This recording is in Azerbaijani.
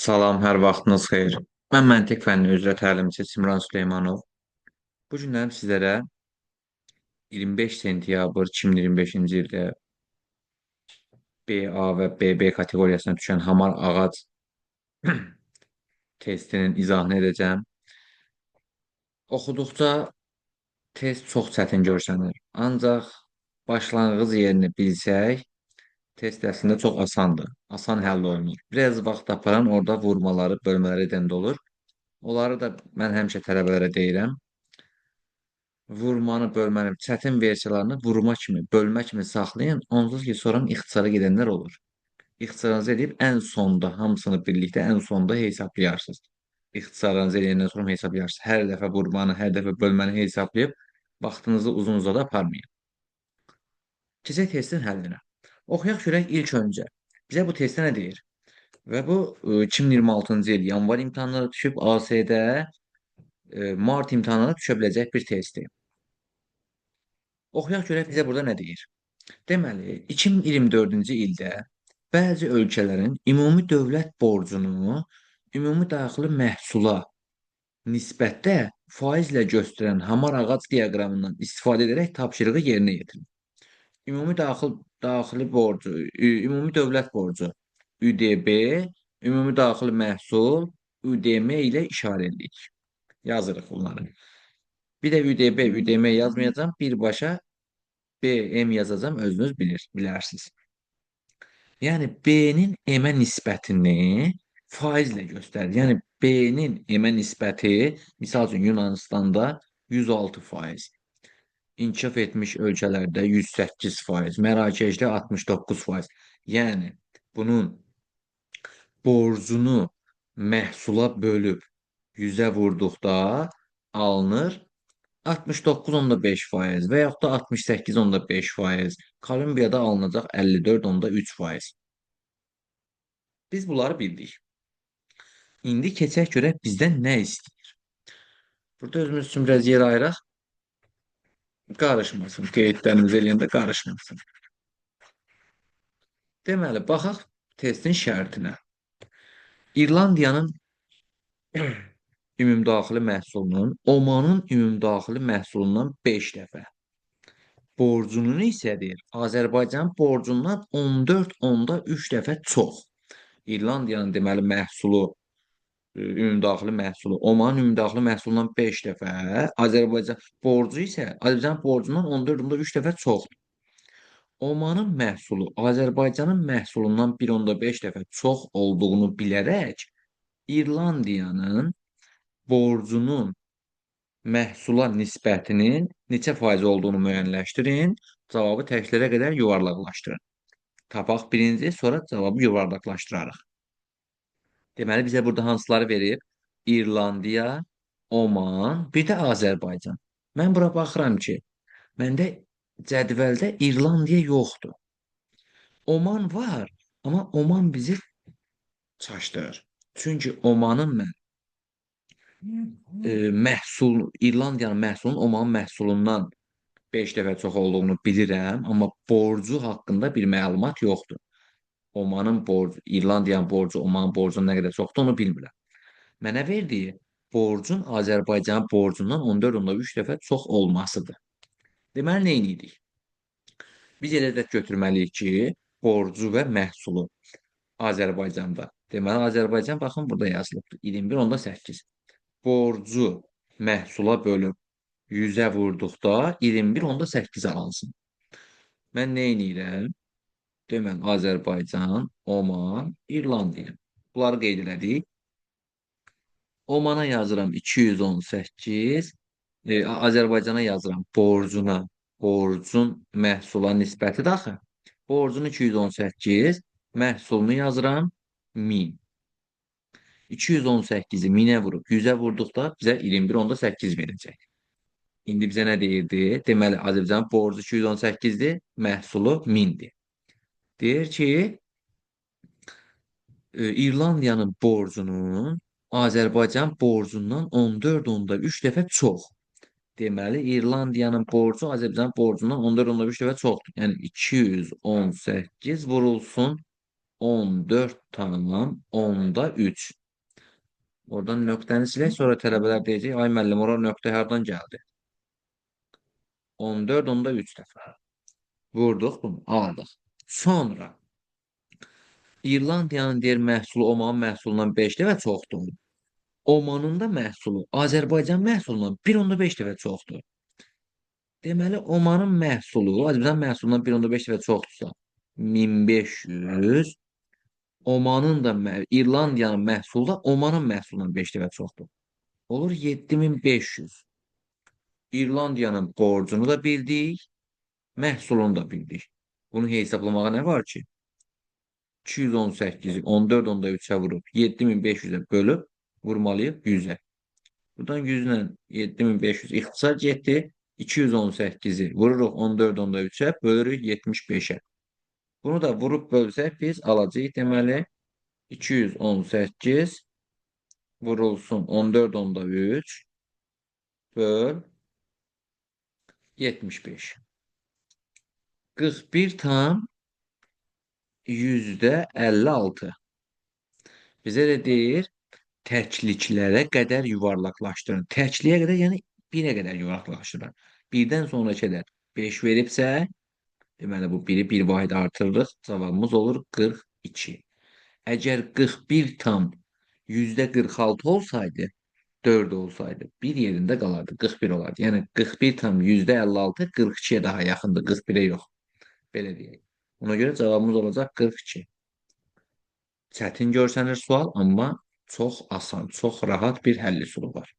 Salam, hər vaxtınız xeyir. Mən məntiq fənni üzrə təlimçi Simran Süleymanov. Bu günlərim sizlərə 25 sentyabr 2025-ci ildə BA və BB kateqoriyasına düşən hamar ağac testinin izahını edəcəm. Oxuduqca test çox çətin görsənir. Ancaq başlanğıc yerini bilsək, test əslində çox asandır. Asan həll olunur. Biraz vaxt aparan orada vurmaları, bölmələri edəndə olur. Onları da mən həmişə tələbələrə deyirəm. Vurmanı, bölməni, çətin versiyalarını vurma kimi, bölmə kimi saxlayın. Onsuz ki, sonra ixtisara gedənlər olur. İxtisarınızı edib ən sonda hamısını birlikdə ən sonda hesaplayarsınız. İxtisarınızı edəndən sonra hesaplayarsınız. Hər dəfə vurmanı, hər dəfə bölməni hesablayıb vaxtınızı uzun-uzadı aparmayın. Keçək testin həllinə. Oxuyaq görək ilk öncə. Bizə bu testdə nə deyir? Və bu 2026-cı il yanvar imtahanlara düşüb AS-də mart imtahanına düşə biləcək bir testdir. Oxuyaq görək bizə burada nə deyir? Deməli, 2024-cü ildə bəzi ölkələrin ümumi dövlət borcunu ümumi daxili məhsula nisbətdə faizlə göstərən hamar ağac diaqramından istifadə edərək tapşırığı yerinə yetirin. Ümumi daxili borcu, ümumi dövlət borcu ÜDB, ümumi daxili məhsul ÜDM ilə işarə edirik. Yazırıq bunları. Bir də ÜDB, ÜDM yazmayacağam, birbaşa BM yazacağım, özünüz bilərsiniz. Yəni B-nin M-ə nisbətini faizlə göstərir. Yəni B-nin M-ə nisbəti, misal üçün Yunanistanda 106%, inkişaf etmiş ölkələrdə 108%, Mərakeşdə 69%. Yəni bunun borcunu məhsula bölüb 100-ə vurduqda alınır 69,5% və yaxud da 68,5%. Kolumbiyada alınacaq 54,3%. Biz bunları bildik. İndi keçək görək bizdən nə istəyir. Burada özümüz üçün biraz yer ayıraq. Qarışmasın. Qeydlərimizi eləyəndə qarışmasın. Deməli, baxaq testin şərtinə. İrlandiyanın ümumdaxili məhsulunun Omanın ümumdaxili məhsulundan 5 dəfə. Borcunun isə deyir, Azərbaycan borcundan 14,3 dəfə çox. İrlandiyanın deməli məhsulu, ümumdaxili məhsulu, Omanın ümumdaxili məhsulundan 5 dəfə, Azərbaycan borcu isə Azərbaycan borcundan 14,3 dəfə çoxdur. Omanın məhsulu Azərbaycanın məhsulundan 1,5 dəfə çox olduğunu bilərək İrlandiyanın borcunun məhsula nisbətinin neçə faiz olduğunu müəyyənləşdirin. Cavabı təklərə qədər yuvarlaqlaşdırın. Tapaq birinci, sonra cavabı yuvarlaqlaşdırarıq. Deməli, bizə burada hansıları verib? İrlandiya, Oman, bir də Azərbaycan. Mən bura baxıram ki, məndə cədvəldə İrlandiya yoxdur. Oman var, amma Oman bizi çaşdırır. Çünki Omanın mən İrlandiyanın məhsulunun Omanın məhsulundan 5 dəfə çox olduğunu bilirəm, amma borcu haqqında bir məlumat yoxdur. Omanın borcu, İrlandiyanın borcu, Omanın borcunun nə qədər çoxdur onu bilmirəm. Mənə verdiyi borcun Azərbaycanın borcundan 14,3 dəfə çox olmasıdır. Deməli, nə edirik? Biz elə də götürməliyik ki, borcu və məhsulu Azərbaycanda. Deməli, Azərbaycan baxın burada yazılıbdır. 21,8. Borcu məhsula bölüb 100-ə vurduqda 21,8 alınsın. Mən nə edirəm? Deməli, Azərbaycan, Oman, İrlandiya. Bunları qeyd elədik. Omana yazıram 218. Azərbaycana yazıram borcuna. Borcun məhsula nisbəti də axı. Borcun 218, məhsulunu yazıram 1000. 218-i 1000-ə vurub 100-ə vurduqda bizə 21,8 verəcək. İndi bizə nə deyirdi? Deməli, Azərbaycanın borcu 218-dir, məhsulu 1000-dir. Deyir ki, İrlandiyanın borcunun Azərbaycan borcundan 14,3 dəfə çox. Deməli, İrlandiyanın borcu Azərbaycan borcundan 14,3 dəfə çoxdur. Yəni 218 vurulsun 14 tamam. Onda 3. Oradan nöqtəni silək. Sonra tələbələr deyəcək, ay müəllim, ora nöqtə hardan gəldi? 14 onda 3 dəfə. Vurduq bunu, aldıq. Sonra İrlandiyanın deyir məhsulu Omanın məhsulundan 5 dəfə çoxdur. Omanın da məhsulu Azərbaycan məhsulundan 1,5 dəfə çoxdur. Deməli, Omanın məhsulu Azərbaycan məhsulundan 1,5 dəfə çoxdursa, 1500. Omanın da İrlandiyanın məhsulu da Omanın məhsulundan 5 dəfə çoxdur. Olur 7500. İrlandiyanın borcunu da bildik, məhsulunu da bildik. Bunu hesablamağa nə var ki? 218'i 14 onda 3'e vurup 7500'e bölüp vurmalıyıq 100'e. Buradan 100 ilə 7500 ixtisar getdi. 218'i vururuq 14 onda 3'e bölürük 75'e. Bunu da vurup bölsək biz alacağıq. Deməli 218 vurulsun 14 onda 3 böl 75. 41 tam %56. Bizə də deyir təkliklərə qədər yuvarlaqlaşdırın. Təkliyə qədər, yəni 1-ə qədər yuvarlaqlaşdırın. 1-dən sonraki ədəd 5 veribsə, deməli bu 1-i 1 vahid artırırıq. Cavabımız olur 42. Əgər 41 tam %46 olsaydı, 4 olsaydı, bir yerində qalardı, 41 olardı. Yəni 41 tam %56 42-yə daha yaxındır, 41-ə yox. Belə deyək. Ona görə cavabımız olacaq 42. Çətin görsənir sual, amma çox asan, çox rahat bir həlli üsulu var.